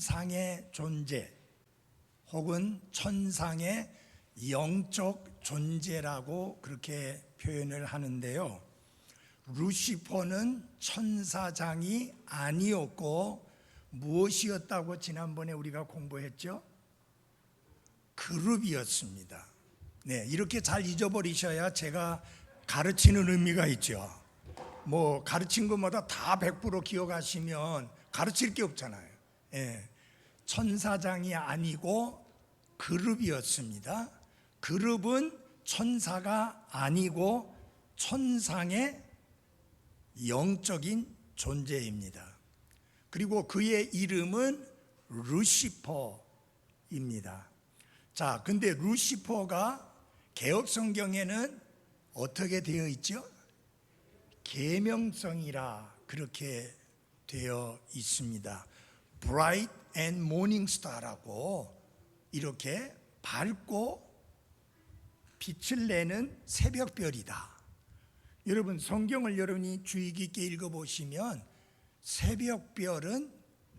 천상의 존재 혹은 천상의 영적 존재라고 그렇게 표현을 하는데요. 루시퍼는 천사장이 아니었고 무엇이었다고 지난번에 우리가 공부했죠? 그룹이었습니다. 네, 이렇게 잘 잊어버리셔야 제가 가르치는 의미가 있죠. 뭐 가르친 것마다 다 100% 기억하시면 가르칠 게 없잖아요. 예, 천사장이 아니고 그룹이었습니다. 그룹은 천사가 아니고 천상의 영적인 존재입니다. 그리고 그의 이름은 루시퍼입니다. 자, 근데 루시퍼가 개역 성경에는 어떻게 되어 있죠? 계명성이라 그렇게 되어 있습니다. Bright and Morning Star라고 이렇게 밝고 빛을 내는 새벽별이다. 여러분 성경을 여러분이 주의 깊게 읽어보시면 새벽별은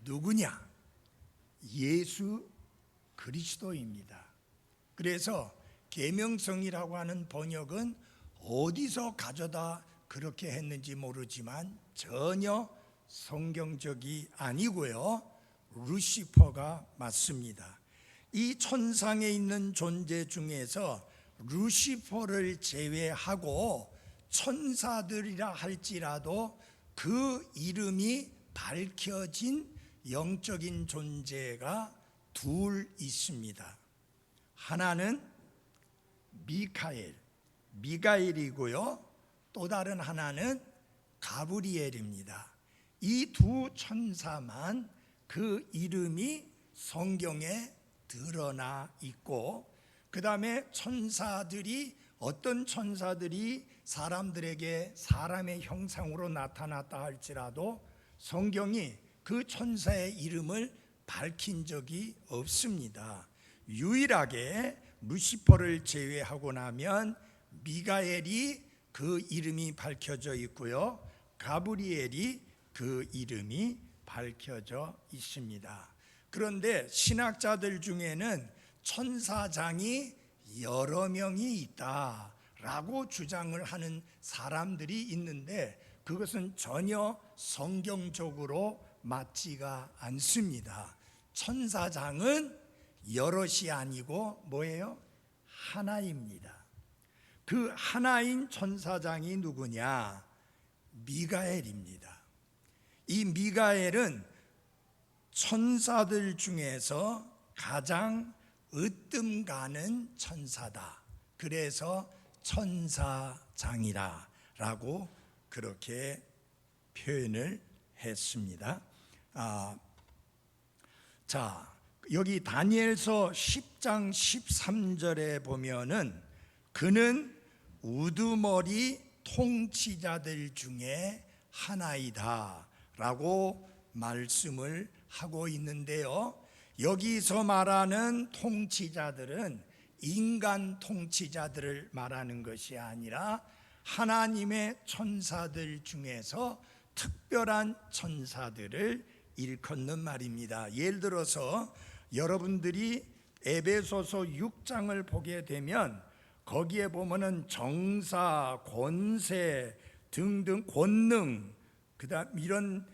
누구냐? 예수 그리스도입니다. 그래서 계명성이라고 하는 번역은 어디서 가져다 그렇게 했는지 모르지만 전혀 성경적이 아니고요. 루시퍼가 맞습니다. 이 천상에 있는 존재 중에서 루시퍼를 제외하고 천사들이라 할지라도 그 이름이 밝혀진 영적인 존재가 둘 있습니다. 하나는 미가엘이고요. 또 다른 하나는 가브리엘입니다. 이 두 천사만 그 이름이 성경에 드러나 있고, 그 다음에 천사들이 어떤 천사들이 사람들에게 사람의 형상으로 나타났다 할지라도 성경이 그 천사의 이름을 밝힌 적이 없습니다. 유일하게 루시퍼를 제외하고 나면 미가엘이 그 이름이 밝혀져 있고요, 가브리엘이 그 이름이 밝혀져 있습니다. 그런데 신학자들 중에는 천사장이 여러 명이 있다라고 주장을 하는 사람들이 있는데 그것은 전혀 성경적으로 맞지가 않습니다. 천사장은 여럿이 아니고 뭐예요? 하나입니다. 그 하나인 천사장이 누구냐? 미가엘입니다. 이 미가엘은 천사들 중에서 가장 으뜸 가는 천사다. 그래서 천사장이라고 그렇게 표현을 했습니다. 자, 여기 다니엘서 10장 13절에 보면은 그는 우두머리 통치자들 중에 하나이다 라고 말씀을 하고 있는데요, 여기서 말하는 통치자들은 인간 통치자들을 말하는 것이 아니라 하나님의 천사들 중에서 특별한 천사들을 일컫는 말입니다. 예를 들어서 여러분들이 에베소서 6장을 보게 되면 거기에 보면은 정사, 권세 등등 권능, 그다음 이런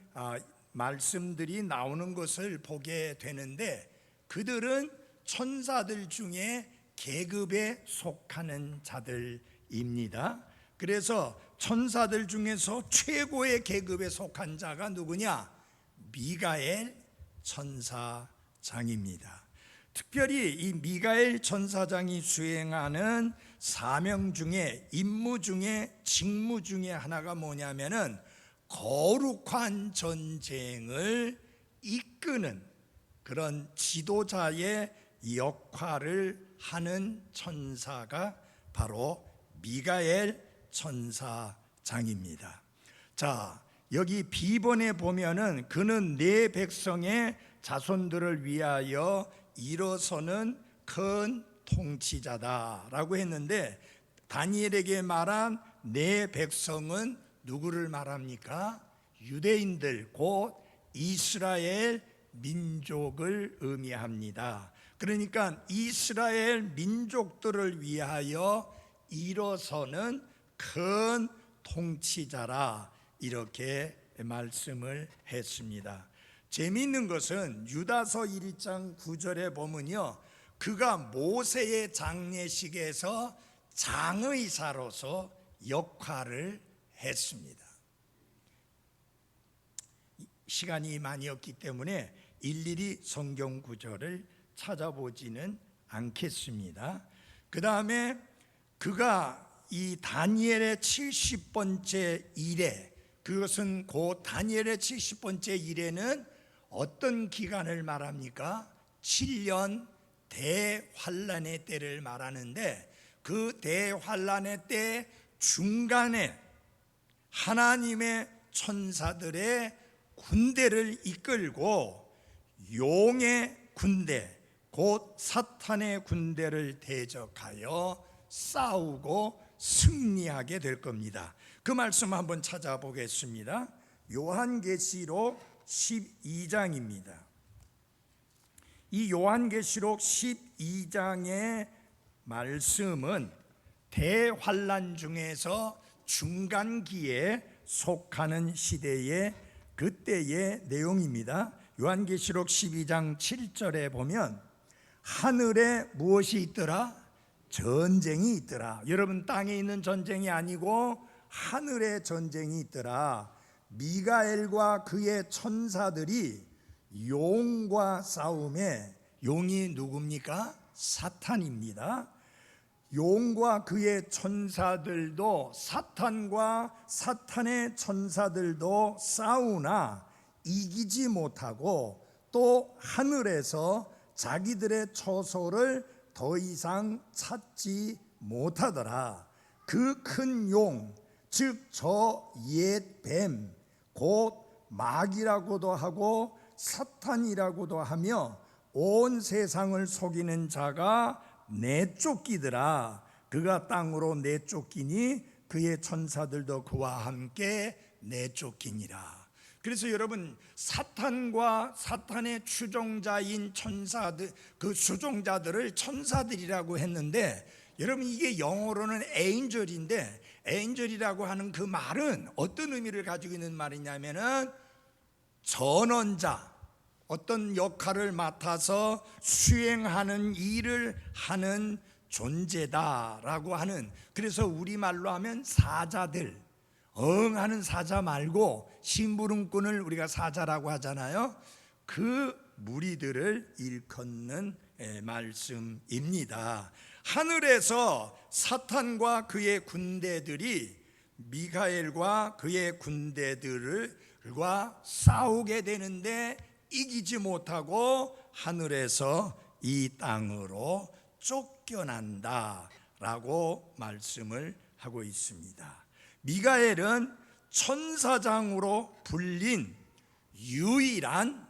말씀들이 나오는 것을 보게 되는데 그들은 천사들 중에 계급에 속하는 자들입니다. 그래서 천사들 중에서 최고의 계급에 속한 자가 누구냐? 미가엘 천사장입니다. 특별히 이 미가엘 천사장이 수행하는 사명 중에, 임무 중에, 직무 중에 하나가 뭐냐면은 거룩한 전쟁을 이끄는 그런 지도자의 역할을 하는 천사가 바로 미가엘 천사장입니다. 자, 여기 비번에 보면은 그는 내 백성의 자손들을 위하여 일어서는 큰 통치자다라고 했는데 다니엘에게 말한 내 백성은 누구를 말합니까? 유대인들, 곧 이스라엘 민족을 의미합니다. 그러니까 이스라엘 민족들을 위하여 일어서는 큰 통치자라 이렇게 말씀을 했습니다. 재미있는 것은 유다서 1장 9절에 보면요, 그가 모세의 장례식에서 장의사로서 역할을 했습니다. 시간이 많이 없기 때문에 일일이 성경 구절을 찾아보지는 않겠습니다. 그 다음에 그가 이 다니엘의 70번째 일에, 그것은 곧 다니엘의 70번째 일에는 어떤 기간을 말합니까? 7년 대환란의 때를 말하는데, 그 대환란의 때 중간에 하나님의 천사들의 군대를 이끌고 용의 군대, 곧 사탄의 군대를 대적하여 싸우고 승리하게 될 겁니다. 그 말씀 한번 찾아보겠습니다. 요한계시록 12장입니다. 이 요한계시록 12장의 말씀은 대환란 중에서 중간기에 속하는 시대의 그때의 내용입니다. 요한계시록 12장 7절에 보면 하늘에 무엇이 있더라? 전쟁이 있더라. 여러분, 땅에 있는 전쟁이 아니고 하늘에 전쟁이 있더라. 미가엘과 그의 천사들이 용과 싸움에, 용이 누굽니까? 사탄입니다. 용과 그의 천사들도, 사탄과 사탄의 천사들도 싸우나 이기지 못하고 또 하늘에서 자기들의 처소를 더 이상 찾지 못하더라. 그 큰 용, 즉 저 옛 뱀, 곧 마귀라고도 하고 사탄이라고도 하며 온 세상을 속이는 자가 내쫓기더라. 그가 땅으로 내쫓기니 그의 천사들도 그와 함께 내쫓기니라. 그래서 여러분, 사탄과 사탄의 추종자인 천사들, 그 추종자들을 천사들이라고 했는데, 여러분 이게 영어로는 에인절인데, 에인절이라고 하는 그 말은 어떤 의미를 가지고 있는 말이냐면은 전원자, 어떤 역할을 맡아서 수행하는 일을 하는 존재다라고 하는, 그래서 우리말로 하면 사자들, 하는 사자 말고 심부름꾼을 우리가 사자라고 하잖아요. 그 무리들을 일컫는 말씀입니다. 하늘에서 사탄과 그의 군대들이 미가엘과 그의 군대들과 싸우게 되는데 이기지 못하고 하늘에서 이 땅으로 쫓겨난다라고 말씀을 하고 있습니다. 미가엘은 천사장으로 불린 유일한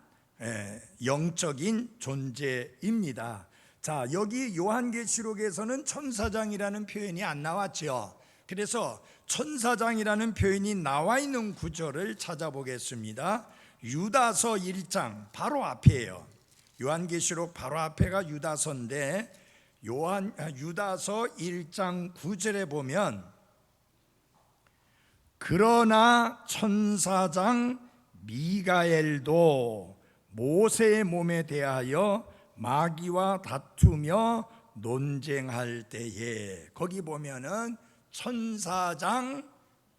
영적인 존재입니다. 자, 여기 요한계시록에서는 천사장이라는 표현이 안 나왔죠. 그래서 천사장이라는 표현이 나와 있는 구절을 찾아보겠습니다. 유다서 1장 바로 앞이에요. 요한계시록 바로 앞에가 유다서인데, 유다서 1장 9절에 보면 그러나 천사장 미가엘도 모세의 몸에 대하여 마귀와 다투며 논쟁할 때에, 거기 보면은 천사장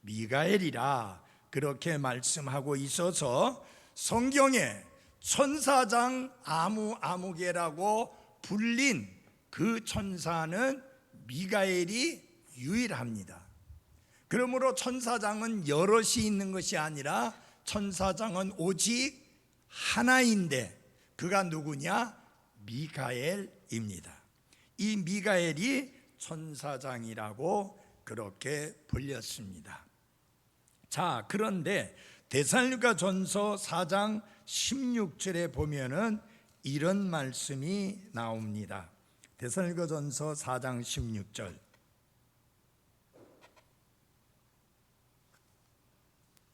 미가엘이라 그렇게 말씀하고 있어서 성경에 천사장 아무개라고 불린 그 천사는 미가엘이 유일합니다. 그러므로 천사장은 여럿이 있는 것이 아니라 천사장은 오직 하나인데, 그가 누구냐? 미가엘입니다. 이 미가엘이 천사장이라고 그렇게 불렸습니다. 자, 그런데 데살로니가전서 4장 16절에 보면은 이런 말씀이 나옵니다. 데살로니가전서 4장 16절.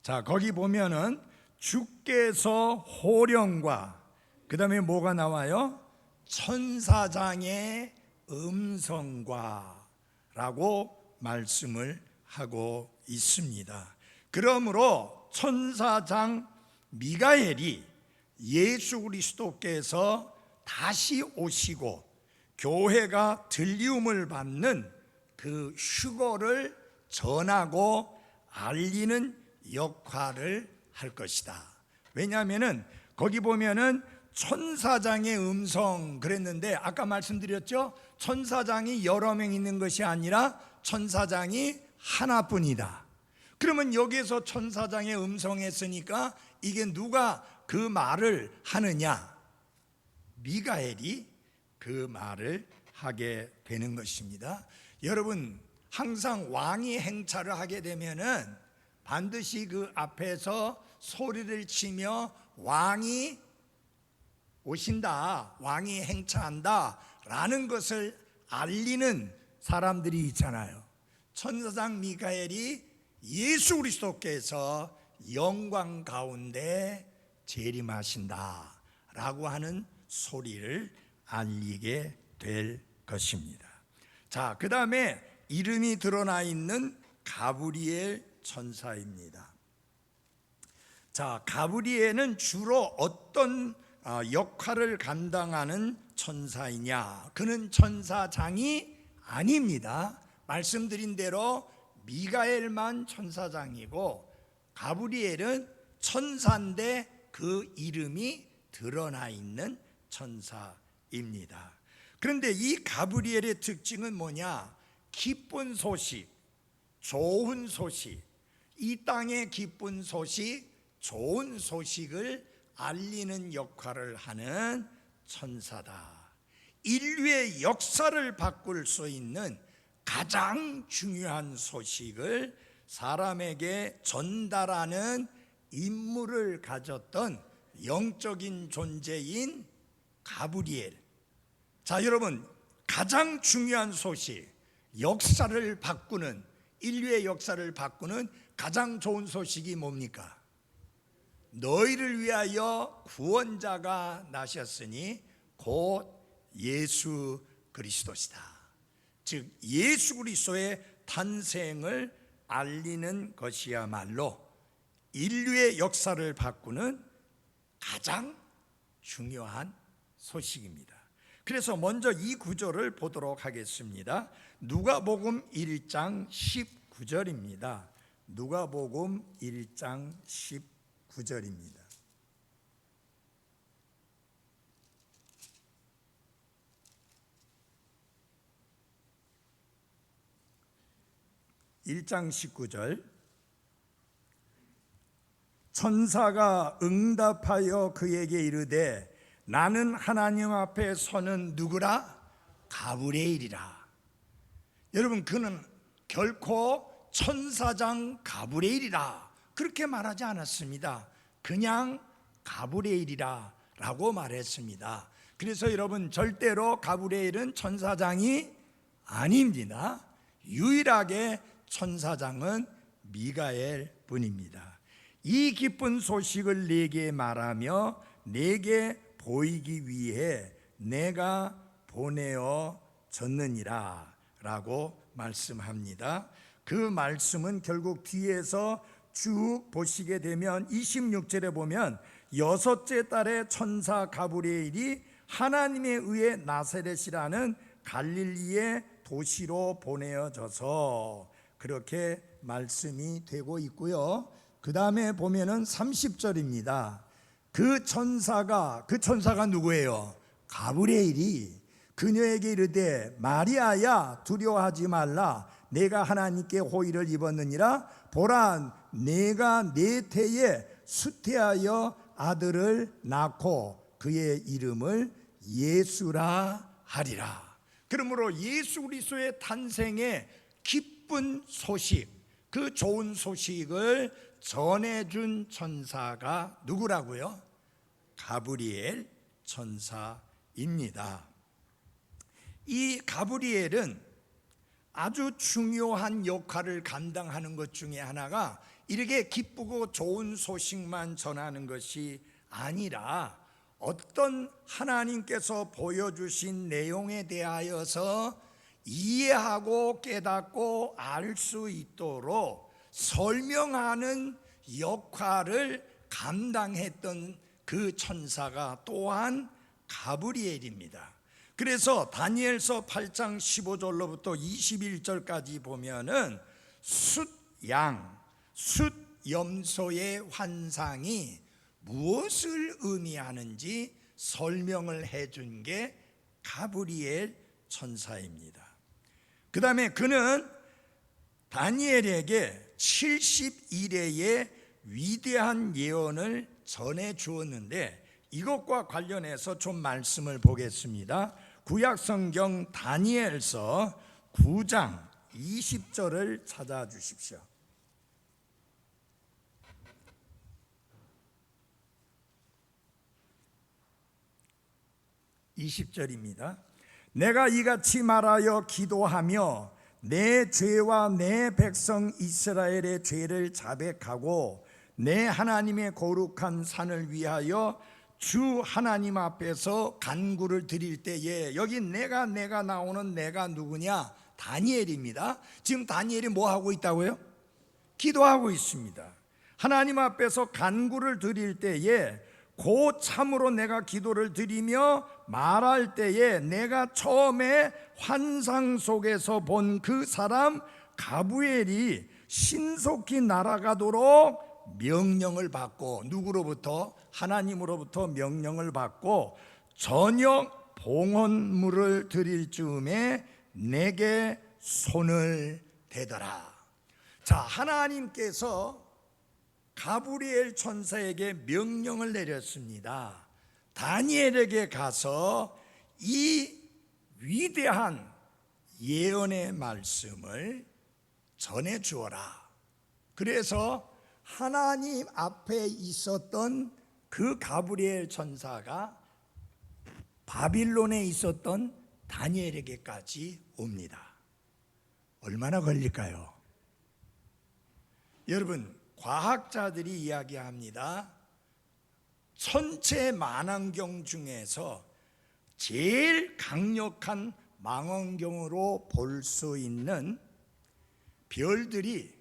자, 거기 보면은 주께서 호령과 그 다음에 뭐가 나와요? 천사장의 음성과 라고 말씀을 하고 있습니다. 그러므로 천사장 미가엘이 예수 그리스도께서 다시 오시고 교회가 들리움을 받는 그 휴거를 전하고 알리는 역할을 할 것이다. 왜냐하면은 거기 보면은 천사장의 음성 그랬는데 아까 말씀드렸죠? 천사장이 여러 명 있는 것이 아니라 천사장이 하나뿐이다. 그러면 여기에서 천사장의 음성 했으니까 이게 누가 그 말을 하느냐? 미가엘이 그 말을 하게 되는 것입니다. 여러분, 항상 왕이 행차를 하게 되면은 반드시 그 앞에서 소리를 치며 왕이 오신다, 왕이 행차한다 라는 것을 알리는 사람들이 있잖아요. 천사장 미가엘이 예수 그리스도께서 영광 가운데 재림하신다 라고 하는 소리를 알리게 될 것입니다. 자, 그 다음에 이름이 드러나 있는 가브리엘 천사입니다. 자, 가브리엘은 주로 어떤 역할을 감당하는 천사이냐? 그는 천사장이 아닙니다. 말씀드린 대로 미가엘만 천사장이고 가브리엘은 천사인데 그 이름이 드러나 있는 천사입니다. 그런데 이 가브리엘의 특징은 뭐냐? 기쁜 소식, 좋은 소식, 이 땅의 기쁜 소식, 좋은 소식을 알리는 역할을 하는 천사다. 인류의 역사를 바꿀 수 있는 가장 중요한 소식을 사람에게 전달하는 임무를 가졌던 영적인 존재인 가브리엘. 자, 여러분, 가장 중요한 소식, 역사를 바꾸는, 인류의 역사를 바꾸는 가장 좋은 소식이 뭡니까? 너희를 위하여 구원자가 나셨으니 곧 예수 그리스도시다. 즉 예수 그리스도의 탄생을 알리는 것이야말로 인류의 역사를 바꾸는 가장 중요한 소식입니다. 그래서 먼저 이 구절을 보도록 하겠습니다. 누가복음 1장 19절입니다. 누가복음 1장 19절입니다. (1장 19절) 천사가 응답하여 그에게 이르되 나는 하나님 앞에 서는 누구라? 가브리엘이라. 여러분, 그는 결코 천사장 가브리엘이라 그렇게 말하지 않았습니다. 그냥 가브리엘이라 라고 말했습니다. 그래서 여러분, 절대로 가브리엘은 천사장이 아닙니다. 유일하게 천사장은 미가엘 뿐입니다. 이 기쁜 소식을 내게 말하며 내게 보이기 위해 내가 보내어 졌느니라 라고 말씀합니다. 그 말씀은 결국 뒤에서 쭉 보시게 되면 26절에 보면 여섯째 달에 천사 가브리엘이 하나님에 의해 나사렛이라는 갈릴리의 도시로 보내어져서 그렇게 말씀이 되고 있고요. 그 다음에 보면은 30절입니다. 그 천사가 누구예요? 가브리엘이 그녀에게 이르되 마리아야 두려워하지 말라 내가 하나님께 호의를 입었느니라 보라 내가 내 태에 수태하여 아들을 낳고 그의 이름을 예수라 하리라. 그러므로 예수 그리스도의 탄생의 기쁜 소식, 그 좋은 소식을 전해준 천사가 누구라고요? 가브리엘 천사입니다. 이 가브리엘은 아주 중요한 역할을 감당하는 것 중에 하나가 이렇게 기쁘고 좋은 소식만 전하는 것이 아니라 어떤 하나님께서 보여주신 내용에 대하여서 이해하고 깨닫고 알 수 있도록 설명하는 역할을 감당했던 그 천사가 또한 가브리엘입니다. 그래서 다니엘서 8장 15절로부터 21절까지 보면은 숫양, 숫염소의 환상이 무엇을 의미하는지 설명을 해준 게 가브리엘 천사입니다. 그 다음에 그는 다니엘에게 70일의 위대한 예언을 전해 주었는데 이것과 관련해서 좀 말씀을 보겠습니다. 구약성경 다니엘서 9장 20절을 찾아주십시오. 20절입니다. 내가 이같이 말하여 기도하며 내 죄와 내 백성 이스라엘의 죄를 자백하고 내 하나님의 거룩한 산을 위하여 주 하나님 앞에서 간구를 드릴 때에, 여기 내가 나오는 내가 누구냐? 다니엘입니다. 지금 다니엘이 뭐 하고 있다고요? 기도하고 있습니다. 하나님 앞에서 간구를 드릴 때에 곧 참으로 내가 기도를 드리며 말할 때에 내가 처음에 환상 속에서 본 그 사람 가브리엘이 신속히 날아가도록 명령을 받고, 누구로부터? 하나님으로부터 명령을 받고 저녁 봉헌물을 드릴 즈음에 내게 손을 대더라. 자, 하나님께서 가브리엘 천사에게 명령을 내렸습니다. 다니엘에게 가서 이 위대한 예언의 말씀을 전해 주어라. 그래서 하나님 앞에 있었던 그 가브리엘 천사가 바빌론에 있었던 다니엘에게까지 옵니다. 얼마나 걸릴까요? 여러분, 과학자들이 이야기합니다. 천체 망원경 중에서 제일 강력한 망원경으로 볼 수 있는 별들이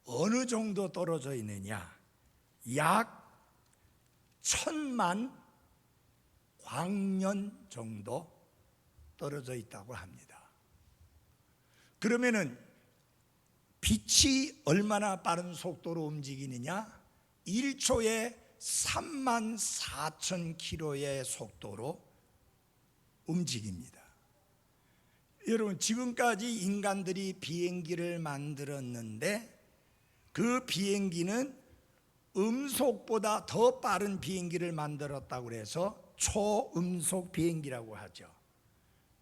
어느 정도 떨어져 있느냐? 약 1000만 광년 정도 떨어져 있다고 합니다. 그러면은 빛이 얼마나 빠른 속도로 움직이느냐? 1초에 34,000km의 속도로 움직입니다. 여러분, 지금까지 인간들이 비행기를 만들었는데 그 비행기는 음속보다 더 빠른 비행기를 만들었다고 해서 초음속 비행기라고 하죠.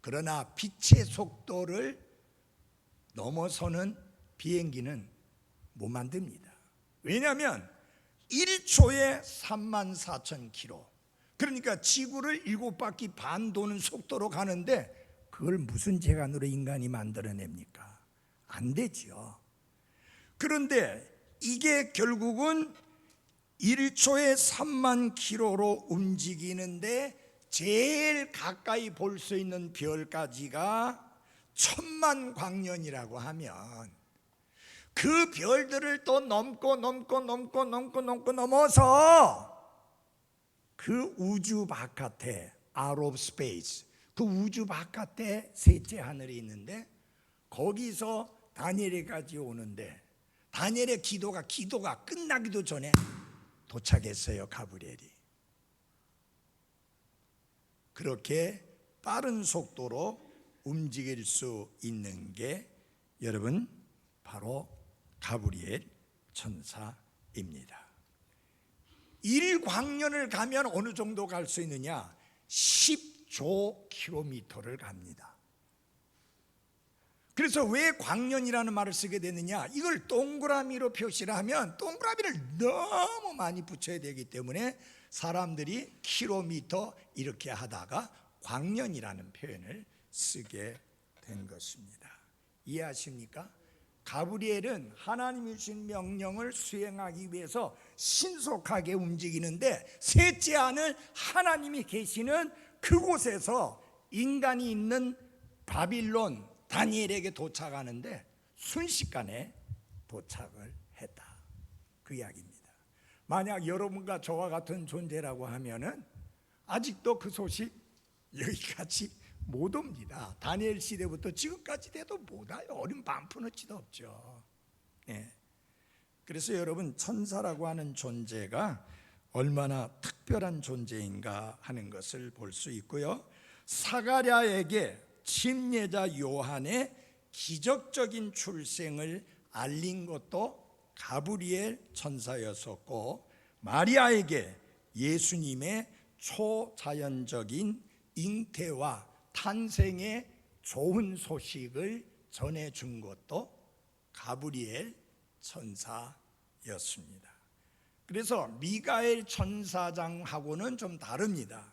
그러나 빛의 속도를 넘어서는 비행기는 못 만듭니다. 왜냐하면 1초에 34,000km, 그러니까 지구를 7바퀴 반 도는 속도로 가는데 그걸 무슨 재간으로 인간이 만들어냅니까? 안 되죠. 그런데 이게 결국은 1초에 3만 킬로로 움직이는데 제일 가까이 볼 수 있는 별까지가 1000만 광년이라고 하면 그 별들을 또 넘어서 그 우주 바깥에, out of space, 그 우주 바깥에 셋째 하늘이 있는데 거기서 다니엘에까지 오는데 다니엘의 기도가 끝나기도 전에 도착했어요. 가브리엘이. 그렇게 빠른 속도로 움직일 수 있는 게 여러분 바로 가브리엘 천사입니다. 1광년을 가면 어느 정도 갈 수 있느냐? 10조 킬로미터를 갑니다. 그래서 왜 광년이라는 말을 쓰게 되느냐? 이걸 동그라미로 표시를 하면 동그라미를 너무 많이 붙여야 되기 때문에 사람들이 킬로미터 이렇게 하다가 광년이라는 표현을 쓰게 된 것입니다. 이해하십니까? 가브리엘은 하나님이 주신 명령을 수행하기 위해서 신속하게 움직이는데 셋째 안을 하나님이 계시는 그곳에서 인간이 있는 바빌론 다니엘에게 도착하는데 순식간에 도착을 했다, 그 이야기입니다. 만약 여러분과 저와 같은 존재라고 하면은 아직도 그 소식 여기까지 못 옵니다. 다니엘 시대부터 지금까지 돼도 못 와요. 어린 반푼어치도 없죠. 네. 그래서 여러분, 천사라고 하는 존재가 얼마나 특별한 존재인가 하는 것을 볼 수 있고요. 사가랴에게 침례자 요한의 기적적인 출생을 알린 것도 가브리엘 천사였었고, 마리아에게 예수님의 초자연적인 잉태와 탄생의 좋은 소식을 전해준 것도 가브리엘 천사였습니다. 그래서 미가엘 천사장하고는 좀 다릅니다.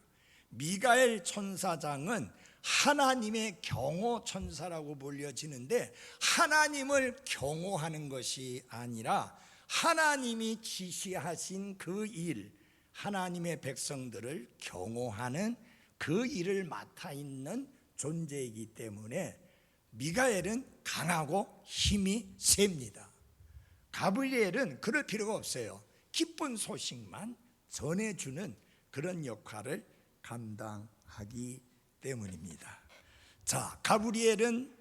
미가엘 천사장은 하나님의 경호 천사라고 불려지는데, 하나님을 경호하는 것이 아니라 하나님이 지시하신 그 일, 하나님의 백성들을 경호하는 그 일을 맡아 있는 존재이기 때문에 미가엘은 강하고 힘이 셉니다. 가브리엘은 그럴 필요가 없어요. 기쁜 소식만 전해주는 그런 역할을 감당하기 때문입니다. 자, 가브리엘은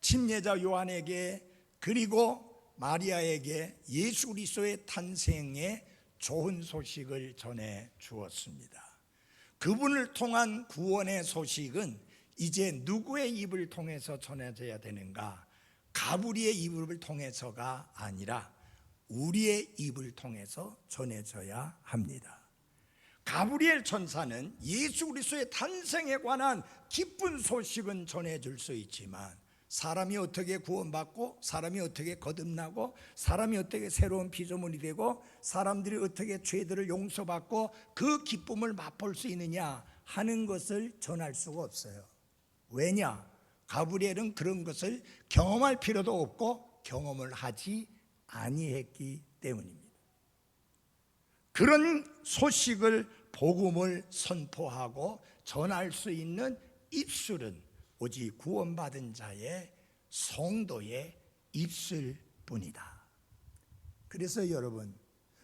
침례자 요한에게 그리고 마리아에게 예수 그리스도의 탄생의 좋은 소식을 전해 주었습니다. 그분을 통한 구원의 소식은 이제 누구의 입을 통해서 전해져야 되는가? 가브리의 입을 통해서가 아니라 우리의 입을 통해서 전해져야 합니다. 가브리엘 천사는 예수 그리스도의 탄생에 관한 기쁜 소식은 전해줄 수 있지만, 사람이 어떻게 구원받고, 사람이 어떻게 거듭나고, 사람이 어떻게 새로운 피조물이 되고, 사람들이 어떻게 죄들을 용서받고 그 기쁨을 맛볼 수 있느냐 하는 것을 전할 수가 없어요. 왜냐? 가브리엘은 그런 것을 경험할 필요도 없고 경험을 하지 아니했기 때문입니다. 그런 소식을, 복음을 선포하고 전할 수 있는 입술은 오직 구원받은 자의 성도의 입술뿐이다. 그래서 여러분,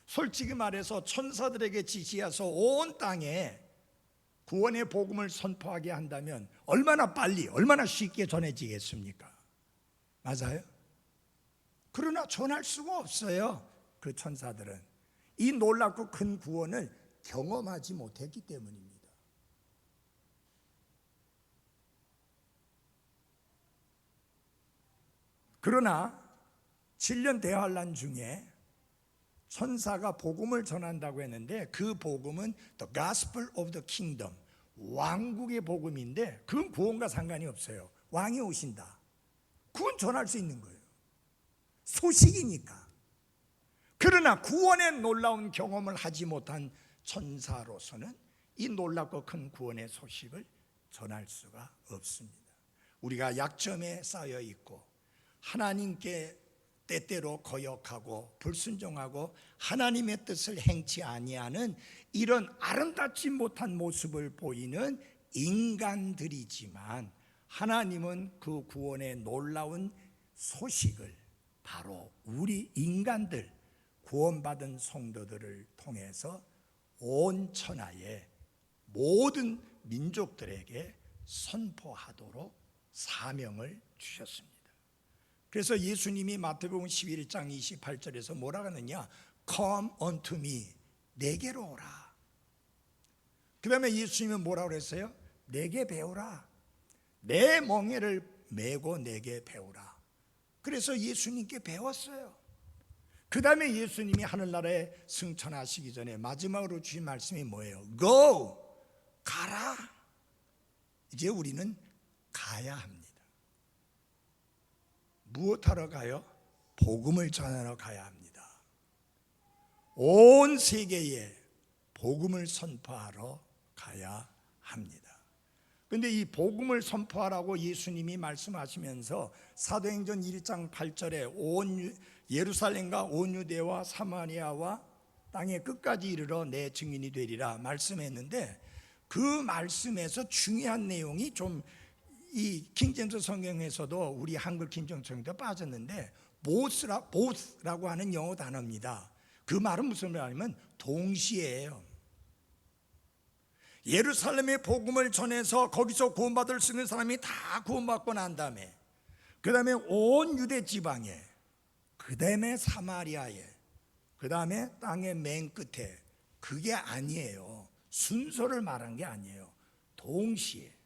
솔직히 말해서 천사들에게 지시해서 온 땅에 구원의 복음을 선포하게 한다면 얼마나 빨리, 얼마나 쉽게 전해지겠습니까? 맞아요? 그러나 전할 수가 없어요. 그 천사들은 이 놀랍고 큰 구원을 경험하지 못했기 때문입니다. 그러나 7년 대환란 중에 천사가 복음을 전한다고 했는데, 그 복음은 The Gospel of the Kingdom, 왕국의 복음인데 그건 구원과 상관이 없어요. 왕이 오신다, 그건 전할 수 있는 거예요. 소식이니까. 그러나 구원의 놀라운 경험을 하지 못한 천사로서는 이 놀랍고 큰 구원의 소식을 전할 수가 없습니다. 우리가 약점에 쌓여 있고 하나님께 때때로 거역하고 불순종하고 하나님의 뜻을 행치 아니하는 이런 아름답지 못한 모습을 보이는 인간들이지만, 하나님은 그 구원의 놀라운 소식을 바로 우리 인간들, 구원받은 성도들을 통해서 온 천하의 모든 민족들에게 선포하도록 사명을 주셨습니다. 그래서 예수님이 마태복음 11장 28절에서 뭐라고 하느냐? Come unto me, 내게로 오라. 그 다음에 예수님은 뭐라고 그랬어요? 내게 배우라. 내 멍에를 메고 내게 배우라. 그래서 예수님께 배웠어요. 그 다음에 예수님이 하늘나라에 승천하시기 전에 마지막으로 주신 말씀이 뭐예요? Go, 가라. 이제 우리는 가야 합니다. 무엇하러 가요? 복음을 전하러 가야 합니다. 온 세계에 복음을 선포하러 가야 합니다. 그런데 이 복음을 선포하라고 예수님이 말씀하시면서 사도행전 1장 8절에 온 예루살렘과 온 유대와 사마리아와 땅의 끝까지 이르러 내 증인이 되리라 말씀했는데, 그 말씀에서 중요한 내용이 좀 이 킹제임스 성경에서도 우리 한글 킹제임스 성경도 빠졌는데, both라고 하는 영어 단어입니다. 그 말은 무슨 말이냐면 동시에예요. 예루살렘의 복음을 전해서 거기서 구원받을 수 있는 사람이 다 구원받고 난 다음에, 그 다음에 온 유대 지방에, 그 다음에 사마리아에, 그 다음에 땅의 맨 끝에, 그게 아니에요. 순서를 말한 게 아니에요. 동시에.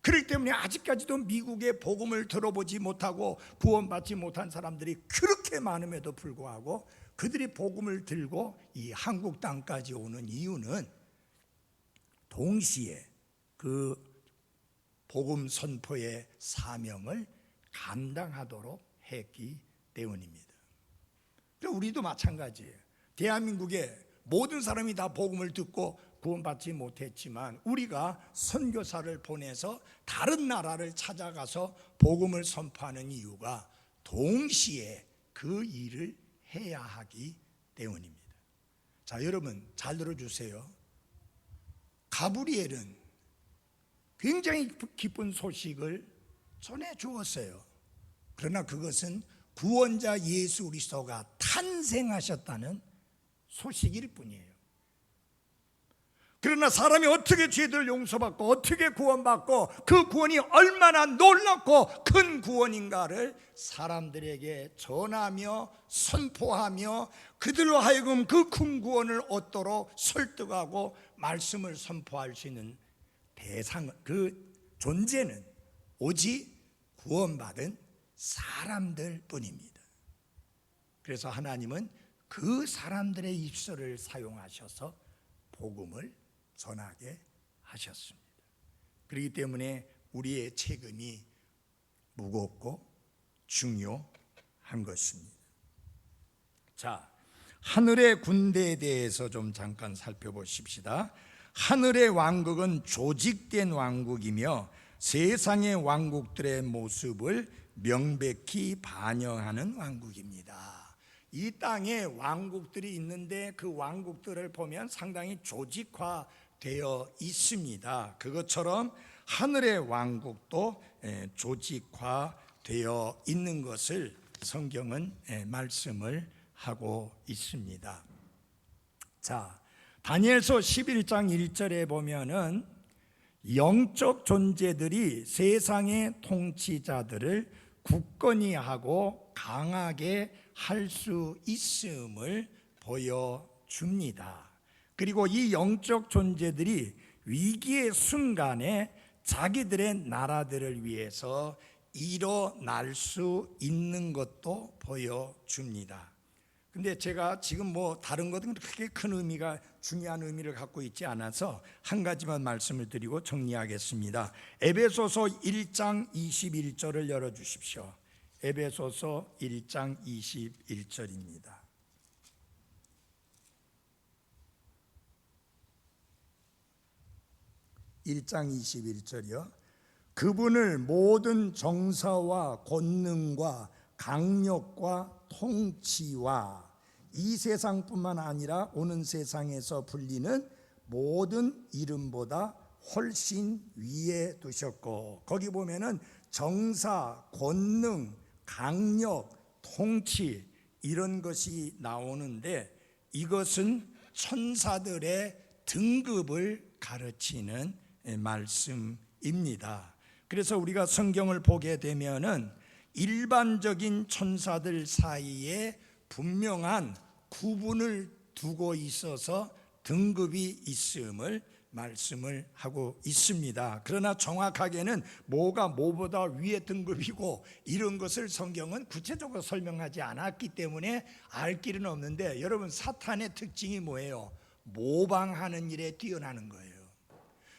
그렇기 때문에 아직까지도 미국의 복음을 들어보지 못하고 구원받지 못한 사람들이 그렇게 많음에도 불구하고 그들이 복음을 들고 이 한국 땅까지 오는 이유는 동시에 그 복음 선포의 사명을 감당하도록 했기 때문입니다. 우리도 마찬가지예요. 대한민국의 모든 사람이 다 복음을 듣고 구원받지 못했지만, 우리가 선교사를 보내서 다른 나라를 찾아가서 복음을 선포하는 이유가 동시에 그 일을 해야 하기 때문입니다. 자, 여러분 잘 들어주세요. 가브리엘은 굉장히 기쁜 소식을 전해 주었어요. 그러나 그것은 구원자 예수 그리스도가 탄생하셨다는 소식일 뿐이에요. 그러나 사람이 어떻게 죄를 용서받고 어떻게 구원받고 그 구원이 얼마나 놀랍고 큰 구원인가를 사람들에게 전하며 선포하며 그들로 하여금 그 큰 구원을 얻도록 설득하고 말씀을 선포할 수 있는 대상, 그 존재는 오직 구원받은 사람들 뿐입니다. 그래서 하나님은 그 사람들의 입술을 사용하셔서 복음을 전하게 하셨습니다. 그렇기 때문에 우리의 책임이 무겁고 중요한 것입니다. 자, 하늘의 군대에 대해서 좀 잠깐 살펴보십시다. 하늘의 왕국은 조직된 왕국이며 세상의 왕국들의 모습을 명백히 반영하는 왕국입니다. 이 땅에 왕국들이 있는데 그 왕국들을 보면 상당히 조직화되어 있습니다. 그것처럼 하늘의 왕국도 조직화되어 있는 것을 성경은 말씀을 하고 있습니다. 자, 다니엘서 11장 1절에 보면은 영적 존재들이 세상의 통치자들을 굳건히 하고 강하게 할 수 있음을 보여줍니다. 그리고 이 영적 존재들이 위기의 순간에 자기들의 나라들을 위해서 일어날 수 있는 것도 보여줍니다. 근데 제가 지금 다른 것은 그렇게 큰 의미가, 중요한 의미를 갖고 있지 않아서 한 가지만 말씀을 드리고 정리하겠습니다. 에베소서 1장 21절을 열어주십시오. 에베소서 1장 21절입니다. (1장 21절이요) 그분을 모든 정사와 권능과 강력과 통치와 이 세상뿐만 아니라 오는 세상에서 불리는 모든 이름보다 훨씬 위에 두셨고, 거기 보면은 정사, 권능, 강력, 통치 이런 것이 나오는데, 이것은 천사들의 등급을 가르치는 말씀입니다. 그래서 우리가 성경을 보게 되면은 일반적인 천사들 사이에 분명한 구분을 두고 있어서 등급이 있음을 말씀을 하고 있습니다. 그러나 정확하게는 뭐가 뭐보다 위의 등급이고 이런 것을 성경은 구체적으로 설명하지 않았기 때문에 알 길은 없는데, 여러분 사탄의 특징이 뭐예요? 모방하는 일에 뛰어나는 거예요.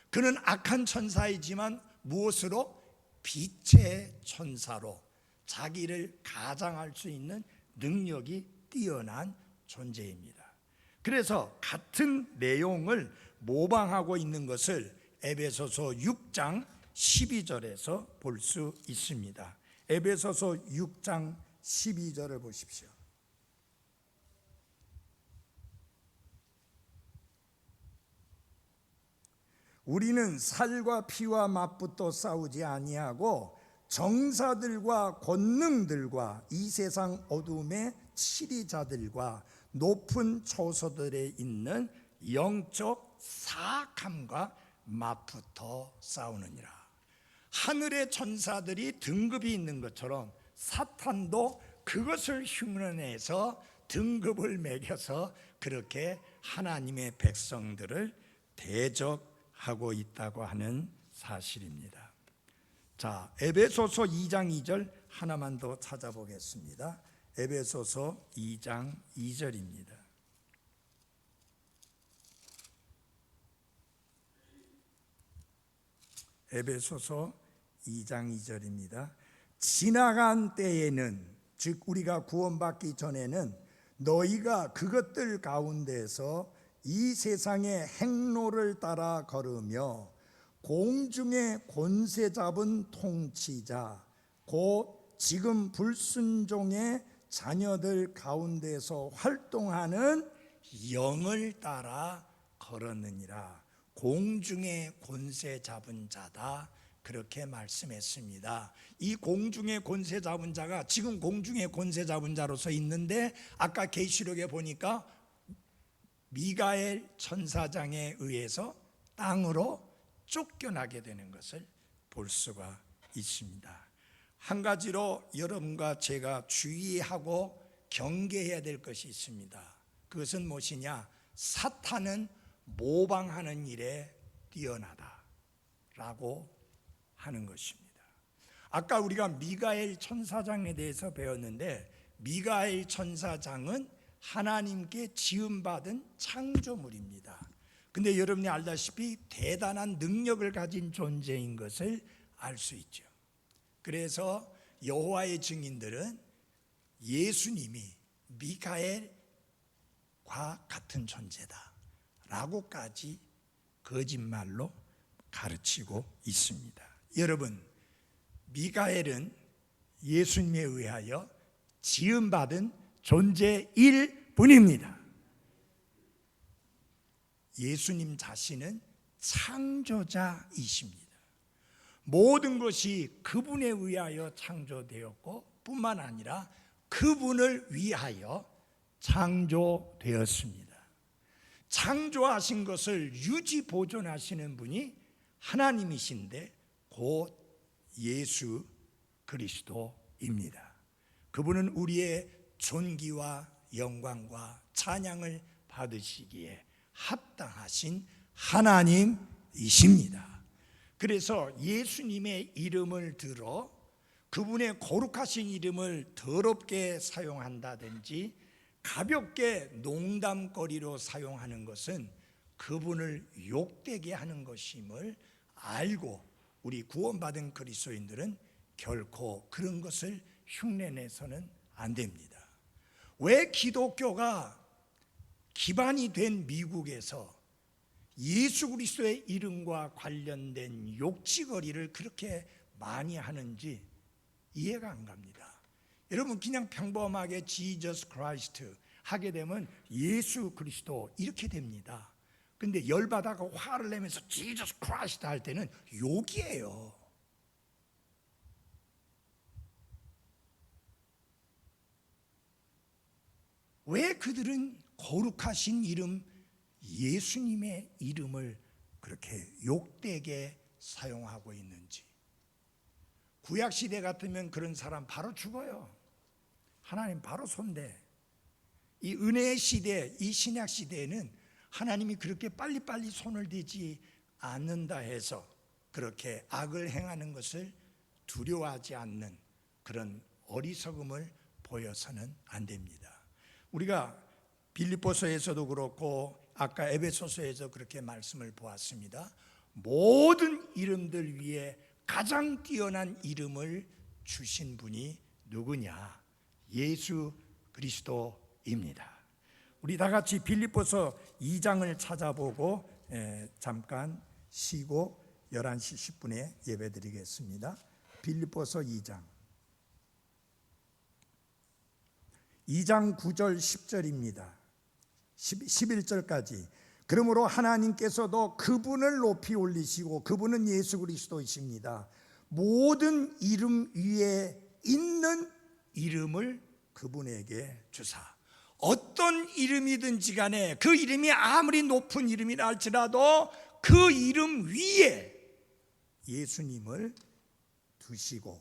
그는 악한 천사이지만 무엇으로? 빛의 천사로 자기를 가장할 수 있는 능력이 뛰어난 존재입니다. 그래서 같은 내용을 모방하고 있는 것을 에베소서 6장 12절에서 볼 수 있습니다. 에베소서 6장 12절을 보십시오. 우리는 살과 피와 맞붙어 싸우지 아니하고 정사들과 권능들과 이 세상 어둠의 치리자들과 높은 초소들에 있는 영적 사악함과 맞붙어 싸우느니라. 하늘의 천사들이 등급이 있는 것처럼 사탄도 그것을 흉내내서 등급을 매겨서 그렇게 하나님의 백성들을 대적하고 있다고 하는 사실입니다. 자, 에베소서 2장 2절 하나만 더 찾아보겠습니다. 에베소서 2장 2절입니다. 에베소서 2장 2절입니다. 지나간 때에는, 즉 우리가 구원받기 전에는 너희가 그것들 가운데서 이 세상의 행로를 따라 걸으며 공중의 권세 잡은 통치자 곧 지금 불순종의 자녀들 가운데서 활동하는 영을 따라 걸었느니라. 공중의 권세 잡은 자다, 그렇게 말씀했습니다. 이 공중의 권세 잡은 자가 지금 공중의 권세 잡은 자로서 있는데, 아까 계시록에 보니까 미가엘 천사장에 의해서 땅으로 쫓겨나게 되는 것을 볼 수가 있습니다. 한 가지로 여러분과 제가 주의하고 경계해야 될 것이 있습니다. 그것은 무엇이냐? 사탄은 모방하는 일에 뛰어나다라고 하는 것입니다. 아까 우리가 미가엘 천사장에 대해서 배웠는데, 미가엘 천사장은 하나님께 지음받은 창조물입니다. 근데 여러분이 알다시피 대단한 능력을 가진 존재인 것을 알 수 있죠. 그래서 여호와의 증인들은 예수님이 미가엘과 같은 존재다 라고까지 거짓말로 가르치고 있습니다. 여러분, 미가엘은 예수님에 의하여 지음받은 존재일 뿐입니다. 예수님 자신은 창조자이십니다. 모든 것이 그분에 의하여 창조되었고 뿐만 아니라 그분을 위하여 창조되었습니다. 창조하신 것을 유지 보존하시는 분이 하나님이신데 곧 예수 그리스도입니다. 그분은 우리의 존귀와 영광과 찬양을 받으시기에 합당하신 하나님이십니다. 그래서 예수님의 이름을 들어 그분의 거룩하신 이름을 더럽게 사용한다든지 가볍게 농담거리로 사용하는 것은 그분을 욕되게 하는 것임을 알고 우리 구원받은 그리스도인들은 결코 그런 것을 흉내내서는 안 됩니다. 왜 기독교가 기반이 된 미국에서 예수 그리스도의 이름과 관련된 욕지거리를 그렇게 많이 하는지 이해가 안 갑니다. 여러분, 그냥 평범하게 Jesus Christ 하게 되면 예수 그리스도 이렇게 됩니다. 근데 열받아가 화를 내면서 Jesus Christ 할 때는 욕이에요. 왜 그들은 거룩하신 이름 예수님의 이름을 그렇게 욕되게 사용하고 있는지. 구약시대 같으면 그런 사람 바로 죽어요. 하나님 바로 손대. 이 은혜의 시대, 이 신약 시대에는 하나님이 그렇게 빨리빨리 손을 대지 않는다 해서 그렇게 악을 행하는 것을 두려워하지 않는 그런 어리석음을 보여서는 안 됩니다. 우리가 빌립보서에서도 그렇고 아까 에베소서에서 그렇게 말씀을 보았습니다. 모든 이름들 위에 가장 뛰어난 이름을 주신 분이 누구냐? 예수 그리스도입니다. 우리 다 같이 빌립보서 2장을 찾아보고 잠깐 쉬고 11시 10분에 예배드리겠습니다. 빌립보서 2장 9절 10절입니다. 11절까지. 그러므로 하나님께서도 그분을 높이 올리시고 그분은 예수 그리스도이십니다. 모든 이름 위에 있는 이름을 그분에게 주사, 어떤 이름이든지 간에 그 이름이 아무리 높은 이름이라 할지라도 그 이름 위에 예수님을 두시고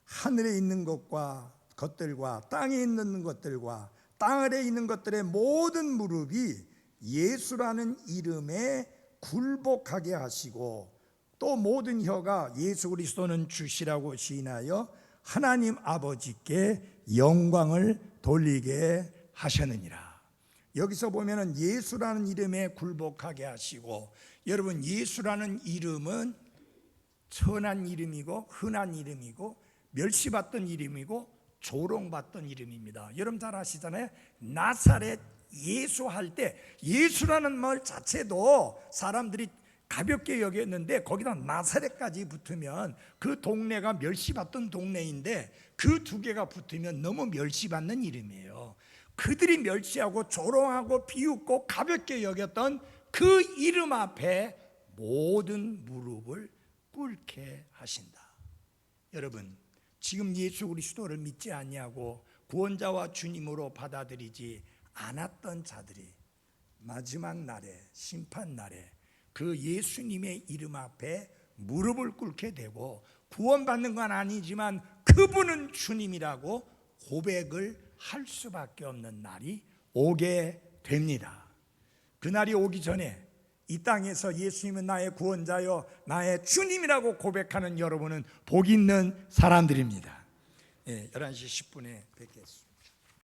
하늘에 있는 것들과 땅에 있는 것들과 땅 아래에 있는 것들의 모든 무릎이 예수라는 이름에 굴복하게 하시고 또 모든 혀가 예수 그리스도는 주시라고 시인하여 하나님 아버지께 영광을 돌리게 하셨느니라. 여기서 보면은 예수라는 이름에 굴복하게 하시고, 여러분 예수라는 이름은 천한 이름이고 흔한 이름이고 멸시받던 이름이고 조롱받던 이름입니다. 여러분 잘 아시잖아요. 나사렛 예수 할 때 예수라는 말 자체도 사람들이 가볍게 여겼는데 거기다 나사렛까지 붙으면 그 동네가 멸시받던 동네인데 그 두 개가 붙으면 너무 멸시받는 이름이에요. 그들이 멸시하고 조롱하고 비웃고 가볍게 여겼던 그 이름 앞에 모든 무릎을 꿇게 하신다. 여러분, 지금 예수 그리스도를 믿지 아니하고 구원자와 주님으로 받아들이지 않았던 자들이 마지막 날에, 심판 날에 그 예수님의 이름 앞에 무릎을 꿇게 되고 구원받는 건 아니지만 그분은 주님이라고 고백을 할 수밖에 없는 날이 오게 됩니다. 그날이 오기 전에 이 땅에서 예수님은 나의 구원자요 나의 주님이라고 고백하는 여러분은 복 있는 사람들입니다. 11시 10분에 뵙겠습니다.